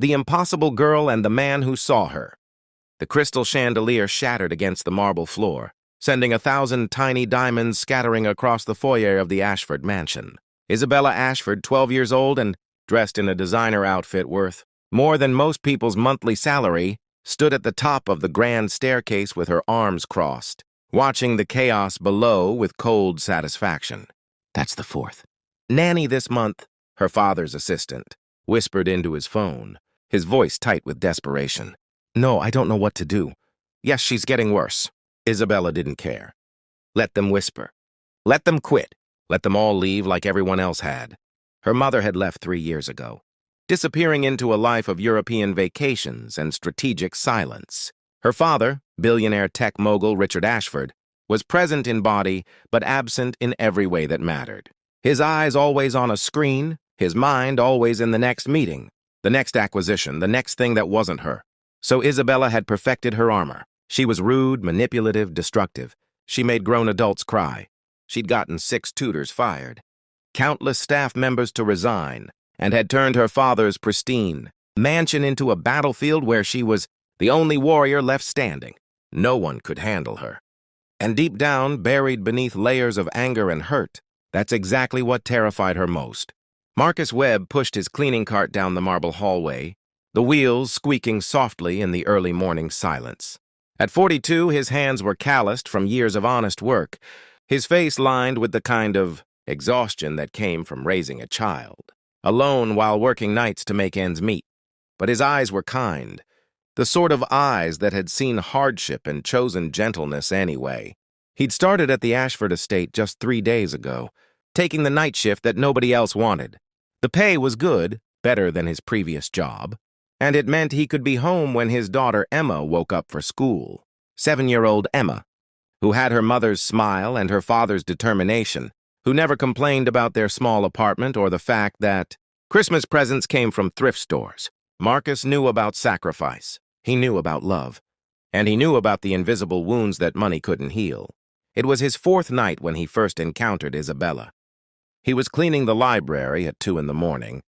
The Impossible Girl and the Man Who Saw Her. The crystal chandelier shattered against the marble floor, sending 1,000 tiny diamonds scattering across the foyer of the Ashford mansion. Isabella Ashford, 12 years old and dressed in a designer outfit worth more than most people's monthly salary, stood at the top of the grand staircase with her arms crossed, watching the chaos below with cold satisfaction. That's the fourth. Nanny this month, her father's assistant, whispered into his phone, his voice tight with desperation. No, I don't know what to do. Yes, she's getting worse. Isabella didn't care. Let them whisper. Let them quit. Let them all leave like everyone else had. Her mother had left 3 years ago, disappearing into a life of European vacations and strategic silence. Her father, billionaire tech mogul Richard Ashford, was present in body but absent in every way that mattered. His eyes always on a screen, his mind always in the next meeting, the next acquisition, the next thing that wasn't her. So Isabella had perfected her armor. She was rude, manipulative, destructive. She made grown adults cry. She'd gotten 6 tutors fired, countless staff members to resign, and had turned her father's pristine mansion into a battlefield where she was the only warrior left standing. No one could handle her. And deep down, buried beneath layers of anger and hurt, that's exactly what terrified her most. Marcus Webb pushed his cleaning cart down the marble hallway, the wheels squeaking softly in the early morning silence. At 42, his hands were calloused from years of honest work, his face lined with the kind of exhaustion that came from raising a child, alone while working nights to make ends meet. But his eyes were kind, the sort of eyes that had seen hardship and chosen gentleness anyway. He'd started at the Ashford estate just 3 days ago, taking the night shift that nobody else wanted. The pay was good, better than his previous job, and it meant he could be home when his daughter Emma woke up for school. 7-year-old Emma, who had her mother's smile and her father's determination, who never complained about their small apartment or the fact that Christmas presents came from thrift stores. Marcus knew about sacrifice. He knew about love. And he knew about the invisible wounds that money couldn't heal. It was his 4th night when he first encountered Isabella. He was cleaning the library at 2 in the morning,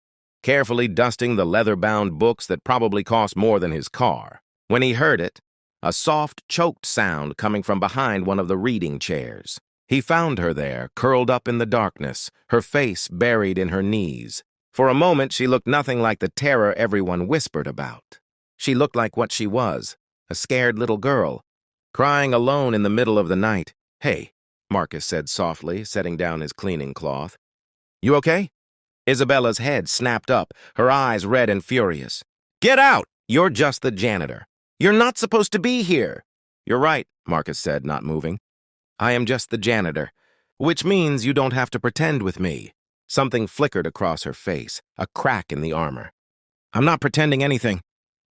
carefully dusting the leather-bound books that probably cost more than his car, when he heard it, a soft, choked sound coming from behind one of the reading chairs. He found her there, curled up in the darkness, her face buried in her knees. For a moment, she looked nothing like the terror everyone whispered about. She looked like what she was, a scared little girl, crying alone in the middle of the night. Hey, Marcus said softly, setting down his cleaning cloth. You okay? Isabella's head snapped up, her eyes red and furious. Get out! You're just the janitor. You're not supposed to be here. You're right, Marcus said, not moving. I am just the janitor, which means you don't have to pretend with me. Something flickered across her face, a crack in the armor. I'm not pretending anything,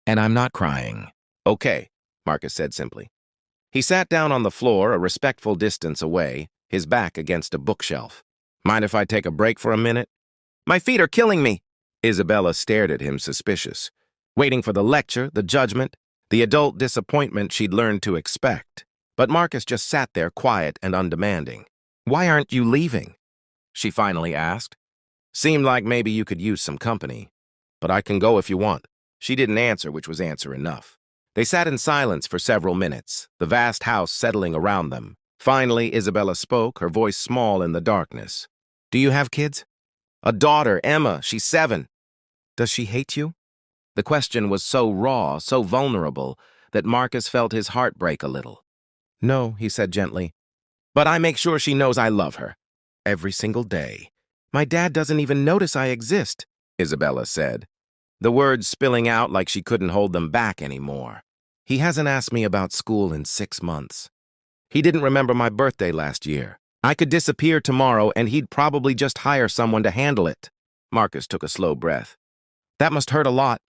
and I'm not crying. Okay, Marcus said simply. He sat down on the floor a respectful distance away, his back against a bookshelf. Mind if I take a break for a minute? My feet are killing me. Isabella stared at him suspicious, waiting for the lecture, the judgment, the adult disappointment she'd learned to expect. But Marcus just sat there quiet and undemanding. Why aren't you leaving? She finally asked. Seemed like maybe you could use some company, but I can go if you want. She didn't answer, which was answer enough. They sat in silence for several minutes, the vast house settling around them. Finally, Isabella spoke, her voice small in the darkness. Do you have kids? A daughter, Emma. She's 7. Does she hate you? The question was so raw, so vulnerable, that Marcus felt his heart break a little. No, he said gently. But I make sure she knows I love her. Every single day. My dad doesn't even notice I exist, Isabella said, the words spilling out like she couldn't hold them back anymore. He hasn't asked me about school in 6 months. He didn't remember my birthday last year. I could disappear tomorrow and he'd probably just hire someone to handle it. Marcus took a slow breath. That must hurt a lot.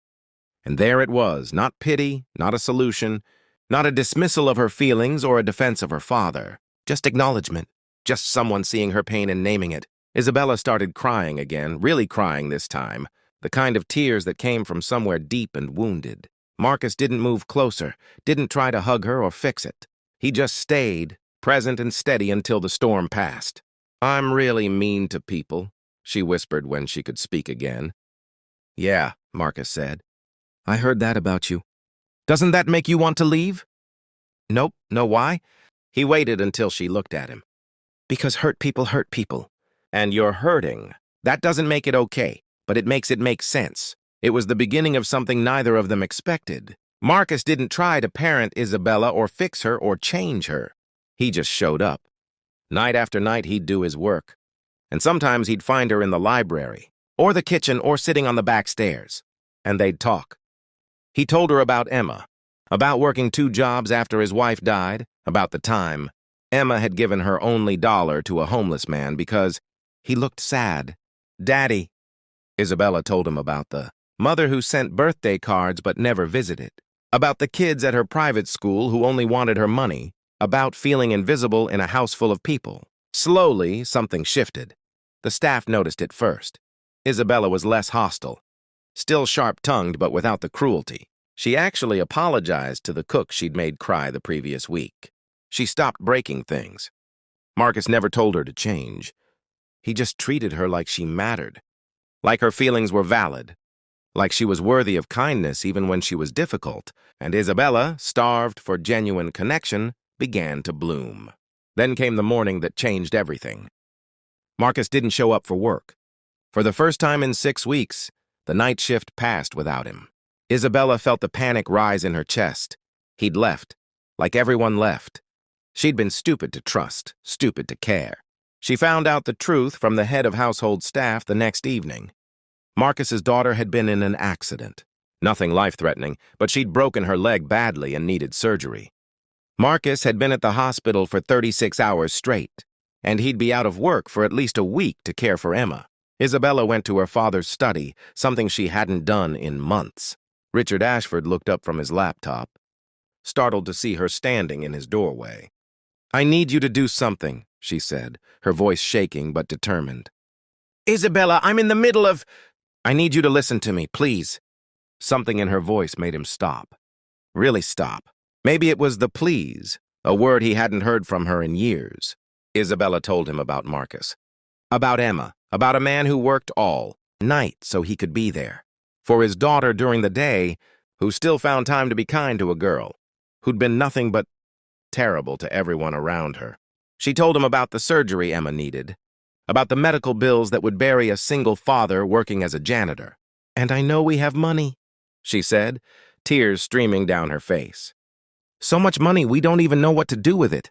And there it was, not pity, not a solution, not a dismissal of her feelings or a defense of her father. Just acknowledgement, just someone seeing her pain and naming it. Isabella started crying again, really crying this time, the kind of tears that came from somewhere deep and wounded. Marcus didn't move closer, didn't try to hug her or fix it. He just stayed, present and steady until the storm passed. I'm really mean to people, she whispered when she could speak again. Yeah, Marcus said. I heard that about you. Doesn't that make you want to leave? Nope. Know why? He waited until she looked at him. Because hurt people hurt people. And you're hurting. That doesn't make it okay, but it makes it make sense. It was the beginning of something neither of them expected. Marcus didn't try to parent Isabella or fix her or change her. He just showed up. Night after night, he'd do his work. And sometimes he'd find her in the library, or the kitchen, or sitting on the back stairs. And they'd talk. He told her about Emma, about working 2 jobs after his wife died, about the time Emma had given her only $1 to a homeless man because he looked sad. Daddy, Isabella told him about the mother who sent birthday cards but never visited, about the kids at her private school who only wanted her money, about feeling invisible in a house full of people. Slowly, something shifted. The staff noticed it first. Isabella was less hostile, still sharp-tongued but without the cruelty. She actually apologized to the cook she'd made cry the previous week. She stopped breaking things. Marcus never told her to change. He just treated her like she mattered, like her feelings were valid, like she was worthy of kindness even when she was difficult, and Isabella, starved for genuine connection, began to bloom. Then came the morning that changed everything. Marcus didn't show up for work. For the first time in 6 weeks, the night shift passed without him. Isabella felt the panic rise in her chest. He'd left, like everyone left. She'd been stupid to trust, stupid to care. She found out the truth from the head of household staff the next evening. Marcus's daughter had been in an accident. Nothing life-threatening, but she'd broken her leg badly and needed surgery. Marcus had been at the hospital for 36 hours straight, and he'd be out of work for at least a week to care for Emma. Isabella went to her father's study, something she hadn't done in months. Richard Ashford looked up from his laptop, startled to see her standing in his doorway. "I need you to do something," she said, her voice shaking but determined. "Isabella, I'm in the middle of—" "I need you to listen to me, please." Something in her voice made him stop. Really stop. Maybe it was the please, a word he hadn't heard from her in years. Isabella told him about Marcus. About Emma, about a man who worked all night so he could be there. For his daughter during the day, who still found time to be kind to a girl, who'd been nothing but terrible to everyone around her. She told him about the surgery Emma needed, about the medical bills that would bury a single father working as a janitor. "And I know we have money," she said, tears streaming down her face. "So much money we don't even know what to do with it."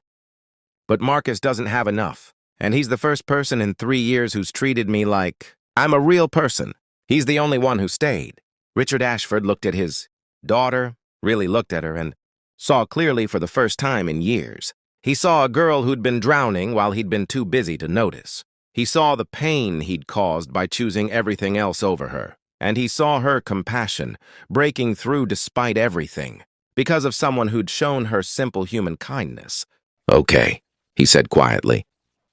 But Marcus doesn't have enough, and he's the first person in 3 years who's treated me like I'm a real person. He's the only one who stayed. Richard Ashford looked at his daughter, really looked at her, and saw clearly for the first time in years. He saw a girl who'd been drowning while he'd been too busy to notice. He saw the pain he'd caused by choosing everything else over her. And he saw her compassion, breaking through despite everything, because of someone who'd shown her simple human kindness. "Okay," he said quietly.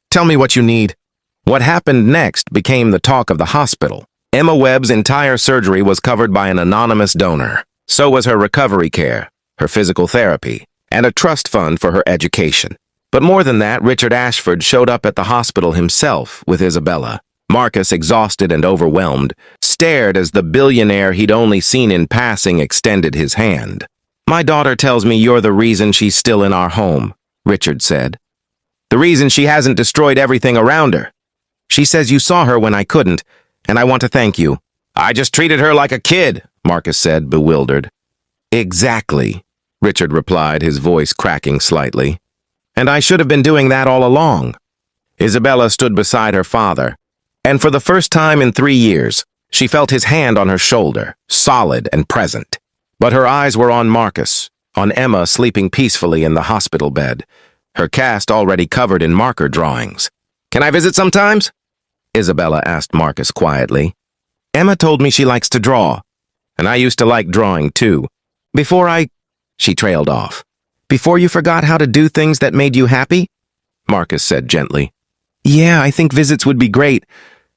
"Tell me what you need." What happened next became the talk of the hospital. Emma Webb's entire surgery was covered by an anonymous donor. So was her recovery care, her physical therapy, and a trust fund for her education. But more than that, Richard Ashford showed up at the hospital himself with Isabella. Marcus, exhausted and overwhelmed, stared as the billionaire he'd only seen in passing extended his hand. "My daughter tells me you're the reason she's still in our home," Richard said. "The reason she hasn't destroyed everything around her. She says you saw her when I couldn't, and I want to thank you." "I just treated her like a kid," Marcus said, bewildered. "Exactly," Richard replied, his voice cracking slightly. "And I should have been doing that all along." Isabella stood beside her father, and for the first time in 3 years, she felt his hand on her shoulder, solid and present. But her eyes were on Marcus, on Emma sleeping peacefully in the hospital bed, her cast already covered in marker drawings. "Can I visit sometimes?" Isabella asked Marcus quietly. "Emma told me she likes to draw, and I used to like drawing too. She trailed off. "Before you forgot how to do things that made you happy?" Marcus said gently. "Yeah, I think visits would be great."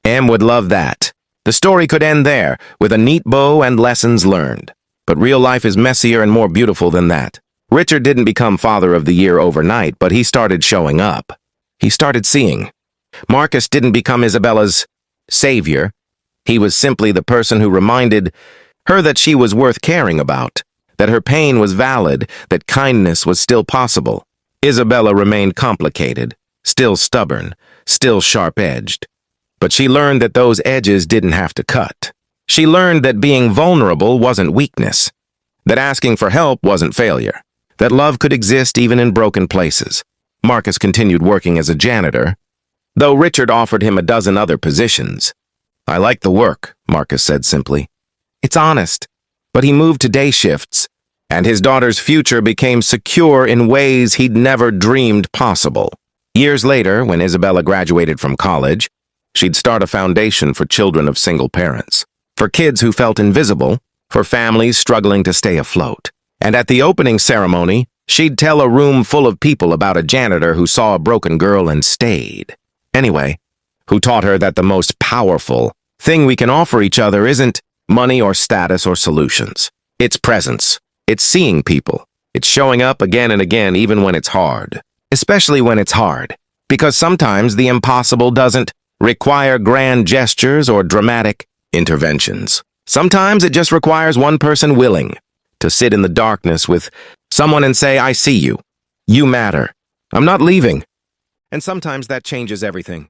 Em would love that. The story could end there, with a neat bow and lessons learned. But real life is messier and more beautiful than that. Richard didn't become Father of the Year overnight, but he started showing up. He started seeing. Marcus didn't become Isabella's savior. He was simply the person who reminded Her that she was worth caring about, that her pain was valid, that kindness was still possible. Isabella remained complicated, still stubborn, still sharp-edged. But she learned that those edges didn't have to cut. She learned that being vulnerable wasn't weakness, that asking for help wasn't failure, that love could exist even in broken places. Marcus continued working as a janitor, though Richard offered him a dozen other positions. "I like the work," Marcus said simply. "It's honest." But he moved to day shifts, and his daughter's future became secure in ways he'd never dreamed possible. Years later, when Isabella graduated from college, she'd start a foundation for children of single parents, for kids who felt invisible, for families struggling to stay afloat. And at the opening ceremony, she'd tell a room full of people about a janitor who saw a broken girl and stayed. Anyway, who taught her that the most powerful thing we can offer each other isn't money or status or solutions. It's presence. It's seeing people. It's showing up again and again even when it's hard. Especially when it's hard. Because sometimes the impossible doesn't require grand gestures or dramatic interventions. Sometimes it just requires one person willing to sit in the darkness with someone and say, "I see you. You matter. I'm not leaving." And sometimes that changes everything.